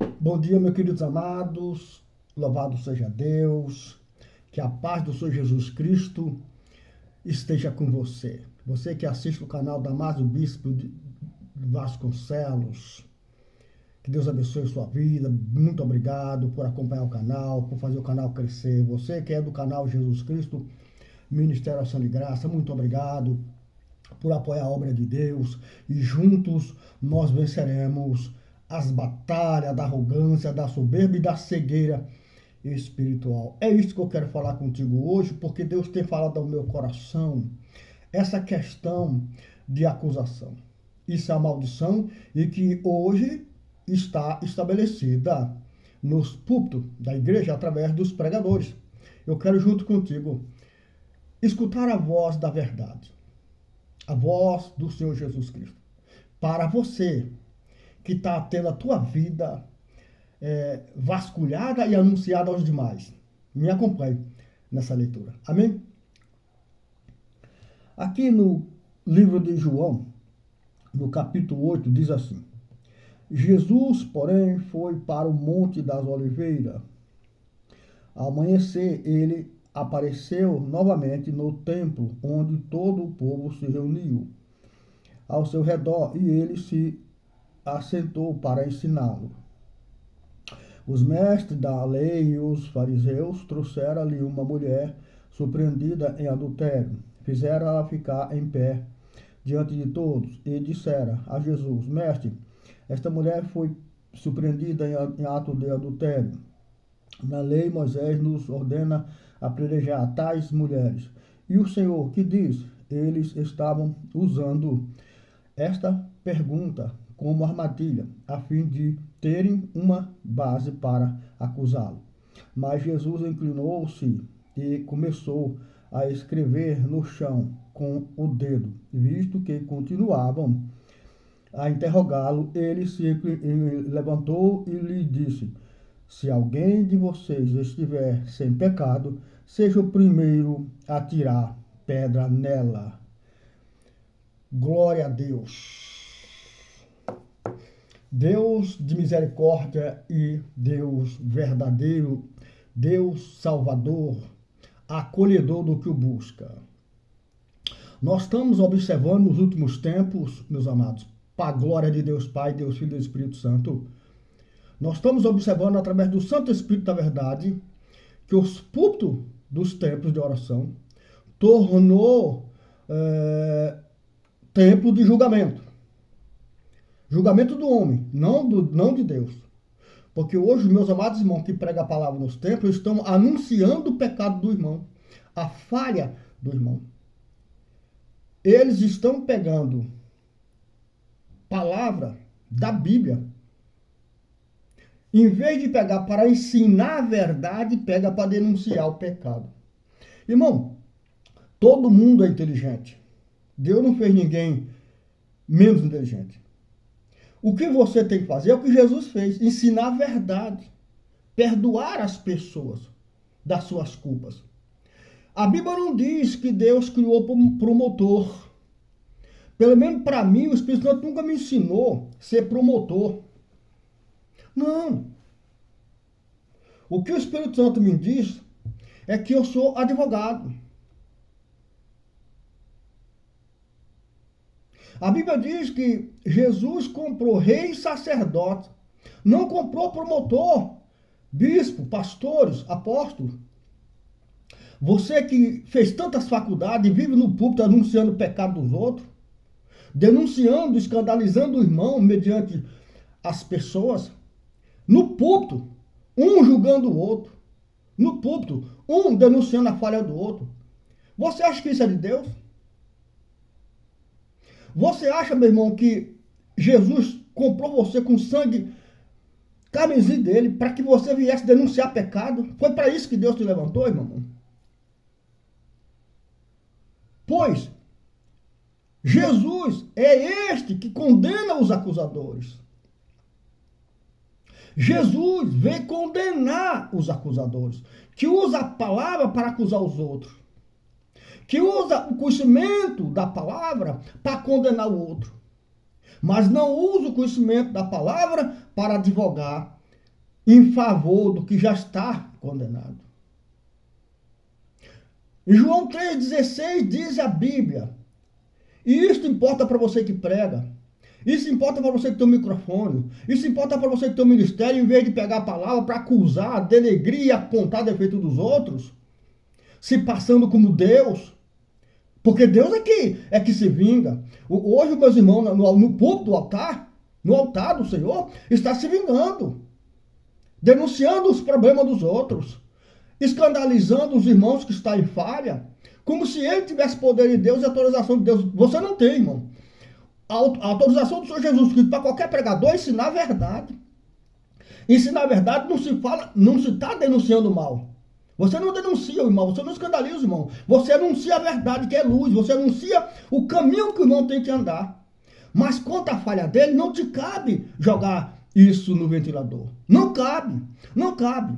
Bom dia, meus queridos amados. Louvado seja Deus. Que a paz do Senhor Jesus Cristo esteja com você. Você que assiste o canal Damásio Bispo de Vasconcelos. Que Deus abençoe sua vida. Muito obrigado por acompanhar o canal, por fazer o canal crescer. Você que é do canal Jesus Cristo, Ministério Ação de Graça, muito obrigado por apoiar a obra de Deus. E juntos nós venceremos as batalhas da arrogância, da soberba e da cegueira espiritual. É isso que eu quero falar contigo hoje, porque Deus tem falado ao meu coração essa questão de acusação. Isso é a maldição e que hoje está estabelecida nos púlpitos da igreja através dos pregadores. Eu quero junto contigo escutar a voz da verdade, a voz do Senhor Jesus Cristo. Para você que está tendo a tua vida vasculhada e anunciada aos demais. Me acompanhe nessa leitura. Amém? Aqui no livro de João, no capítulo 8, diz assim: Jesus, porém, foi para o Monte das Oliveiras. Ao amanhecer, ele apareceu novamente no templo, onde todo o povo se reuniu ao seu redor, e ele se assentou para ensiná-lo. Os mestres da lei e os fariseus trouxeram ali uma mulher surpreendida em adultério. Fizeram ela ficar em pé diante de todos e disseram a Jesus: Mestre, esta mulher foi surpreendida em ato de adultério. Na lei, Moisés nos ordena apedrejar tais mulheres. E o Senhor que diz? Eles estavam usando esta pergunta como armadilha, a fim de terem uma base para acusá-lo. Mas Jesus inclinou-se e começou a escrever no chão com o dedo. Visto que continuavam a interrogá-lo, ele se levantou e lhe disse: Se alguém de vocês estiver sem pecado, seja o primeiro a tirar pedra nela. Glória a Deus. Deus de misericórdia e Deus verdadeiro, Deus salvador, acolhedor do que o busca. Nós estamos observando nos últimos tempos, meus amados, para a glória de Deus Pai, Deus Filho e Espírito Santo, nós estamos observando através do Santo Espírito da Verdade que os púlpitos dos templos de oração tornou templo de julgamento. Julgamento do homem, não de Deus. Porque hoje, meus amados irmãos que pregam a palavra nos templos estão anunciando o pecado do irmão, a falha do irmão. Eles estão pegando palavra da Bíblia. Em vez de pegar para ensinar a verdade, pega para denunciar o pecado. Irmão, todo mundo é inteligente. Deus não fez ninguém menos inteligente. O que você tem que fazer é o que Jesus fez, ensinar a verdade, perdoar as pessoas das suas culpas. A Bíblia não diz que Deus criou promotor. Pelo menos para mim, o Espírito Santo nunca me ensinou a ser promotor. Não. O que o Espírito Santo me diz é que eu sou advogado. A Bíblia diz que Jesus comprou rei e sacerdote. Não comprou promotor, bispo, pastores, apóstolos. Você que fez tantas faculdades e vive no púlpito anunciando o pecado dos outros, denunciando, escandalizando o irmão mediante as pessoas, no púlpito, um julgando o outro, no púlpito, um denunciando a falha do outro. Você acha que isso é de Deus? Você acha, meu irmão, que Jesus comprou você com sangue carmesim dele para que você viesse denunciar pecado? Foi para isso que Deus te levantou, irmão? Pois Jesus é este que condena os acusadores. Jesus veio condenar os acusadores, que usa a palavra para acusar os outros, que usa o conhecimento da palavra para condenar o outro, mas não usa o conhecimento da palavra para advogar em favor do que já está condenado. Em João 3,16 diz a Bíblia, e isso importa para você que prega, isso importa para você que tem um microfone, isso importa para você que tem um ministério, em vez de pegar a palavra para acusar, denegrir e apontar defeito dos outros, se passando como Deus, porque Deus é que se vinga. Hoje, meus irmãos, no púlpito do altar, no altar do Senhor, está se vingando, denunciando os problemas dos outros, escandalizando os irmãos que estão em falha, como se ele tivesse poder de Deus e autorização de Deus. Você não tem, irmão. A autorização do Senhor Jesus Cristo para qualquer pregador é ensinar a verdade. Ensinar a verdade não se está denunciando o mal. Você não denuncia o irmão, você não escandaliza o irmão. Você anuncia a verdade que é luz, você anuncia o caminho que o irmão tem que andar. Mas quanto à falha dele, não te cabe jogar isso no ventilador. Não cabe, não cabe.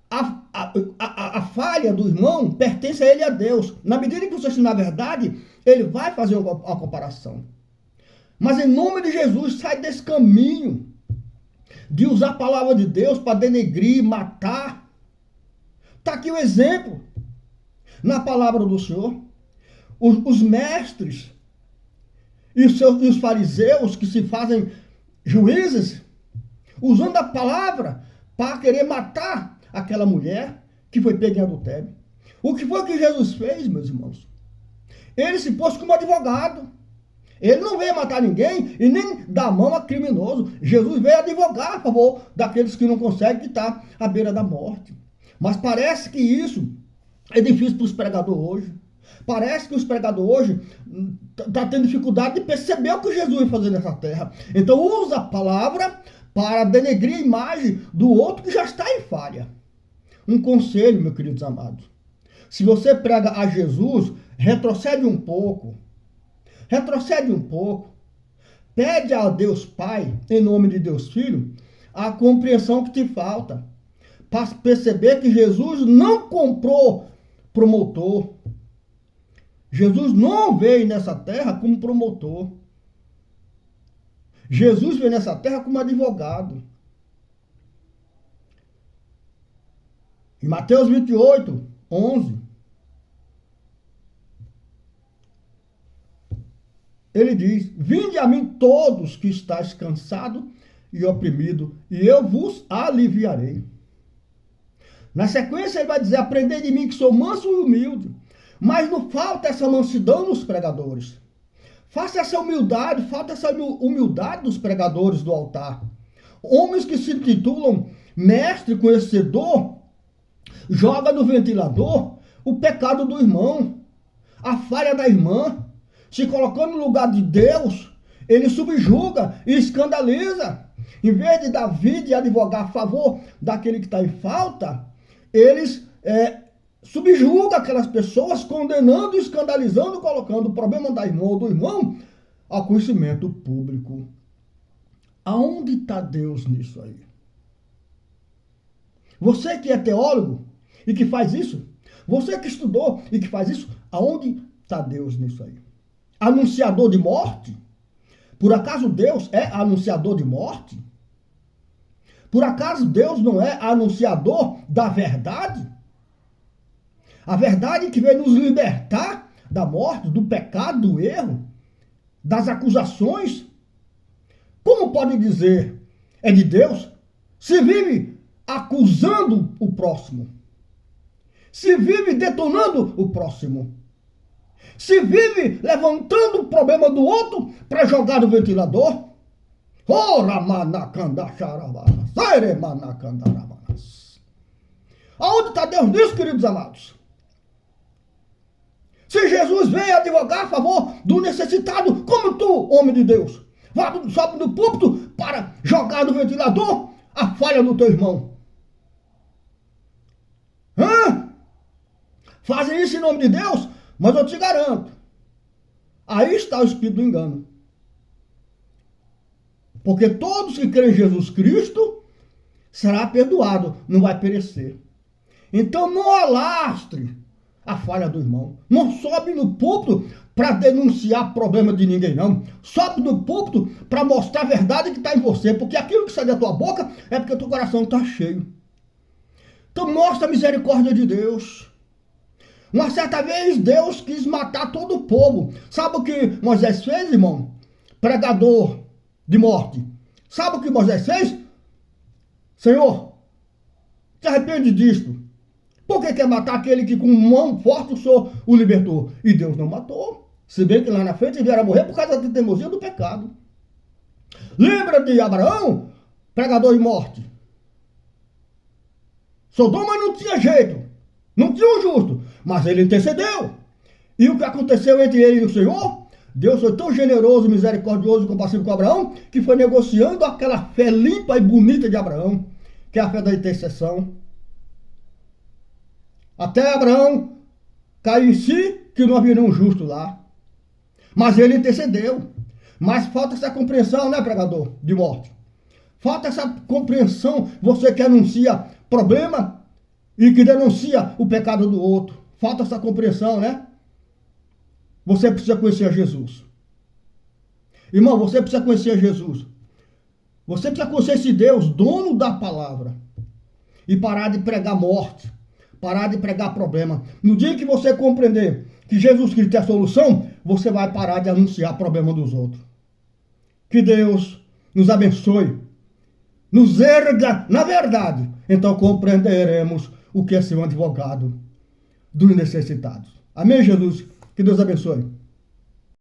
A falha do irmão pertence a ele e a Deus. Na medida que você ensinar a verdade, ele vai fazer uma comparação. Mas em nome de Jesus, sai desse caminho de usar a palavra de Deus para denegrir, matar. Está aqui o exemplo na palavra do Senhor. Os mestres e os fariseus que se fazem juízes, usando a palavra para querer matar aquela mulher que foi pega em adultério. O que foi que Jesus fez, meus irmãos? Ele se pôs como advogado. Ele não veio matar ninguém e nem dar mão a criminoso. Jesus veio advogar a favor daqueles que não conseguem, que estão à beira da morte. Mas parece que isso é difícil para os pregadores hoje. Parece que os pregadores hoje estão tendo dificuldade de perceber o que Jesus vai fazer nessa terra. Então usa a palavra para denegrir a imagem do outro que já está em falha. Um conselho, meus queridos amados. Se você prega a Jesus, retrocede um pouco. Retrocede um pouco. Pede a Deus Pai, em nome de Deus Filho, a compreensão que te falta. Para perceber que Jesus não comprou promotor. Jesus não veio nessa terra como promotor. Jesus veio nessa terra como advogado. Em Mateus 28, 11, ele diz: vinde a mim todos que estáis cansados e oprimidos, e eu vos aliviarei. Na sequência ele vai dizer: aprendei de mim que sou manso e humilde. Mas não falta essa mansidão nos pregadores. Falta essa humildade dos pregadores do altar. Homens que se intitulam mestre conhecedor, joga no ventilador o pecado do irmão, a falha da irmã. Se colocando no lugar de Deus, ele subjuga e escandaliza. Em vez de dar vida e advogar a favor daquele que está em falta, eles subjugam aquelas pessoas, condenando e escandalizando, colocando o problema da irmã ou do irmão ao conhecimento público. Aonde está Deus nisso aí? Você que é teólogo e que faz isso, você que estudou e que faz isso, aonde está Deus nisso aí? Anunciador de morte? Por acaso Deus é anunciador de morte? Por acaso Deus não é anunciador da verdade? A verdade que veio nos libertar da morte, do pecado, do erro, das acusações. Como pode dizer é de Deus se vive acusando o próximo? Se vive detonando o próximo? Se vive levantando o problema do outro para jogar no ventilador? Aonde está Deus nisso, queridos amados? Se Jesus veio advogar a favor do necessitado, como tu, homem de Deus, sobe no púlpito para jogar no ventilador a falha do teu irmão. Fazem isso em nome de Deus, mas eu te garanto, aí está o espírito do engano. Porque todos que creem em Jesus Cristo será perdoado, não vai perecer. Então não alastre a falha do irmão. Não sobe no púlpito para denunciar problema de ninguém, não. Sobe no púlpito para mostrar a verdade que está em você, porque aquilo que sai da tua boca é porque o teu coração está cheio. Então mostra a misericórdia de Deus. Uma certa vez Deus quis matar todo o povo. Sabe o que Moisés fez, irmão? Pregador de morte. Sabe o que Moisés fez? Senhor, se arrepende disto. Por que quer matar aquele que com mão forte o Senhor o libertou? E Deus não matou. Se bem que lá na frente ele vieram morrer por causa da teimosia do pecado. Lembra de Abraão, pregador de morte? Sodoma não tinha jeito. Não tinha um justo. Mas ele intercedeu. E o que aconteceu entre ele e o Senhor? Deus foi tão generoso, misericordioso e compassivo com Abraão, que foi negociando aquela fé limpa e bonita de Abraão, que é a fé da intercessão. Até Abraão caiu em si, que não havia nenhum justo lá. Mas ele intercedeu. Mas falta essa compreensão, né, pregador de morte? Falta essa compreensão, você que anuncia problema e que denuncia o pecado do outro. Falta essa compreensão, né? Você precisa conhecer a Jesus. Irmão, você precisa conhecer a Jesus. Você precisa conhecer esse Deus, dono da palavra. E parar de pregar morte. Parar de pregar problema. No dia que você compreender que Jesus Cristo é a solução, você vai parar de anunciar problema dos outros. Que Deus nos abençoe. Nos erga na verdade. Então compreenderemos o que é ser um advogado dos necessitados. Amém, Jesus? Que Deus abençoe.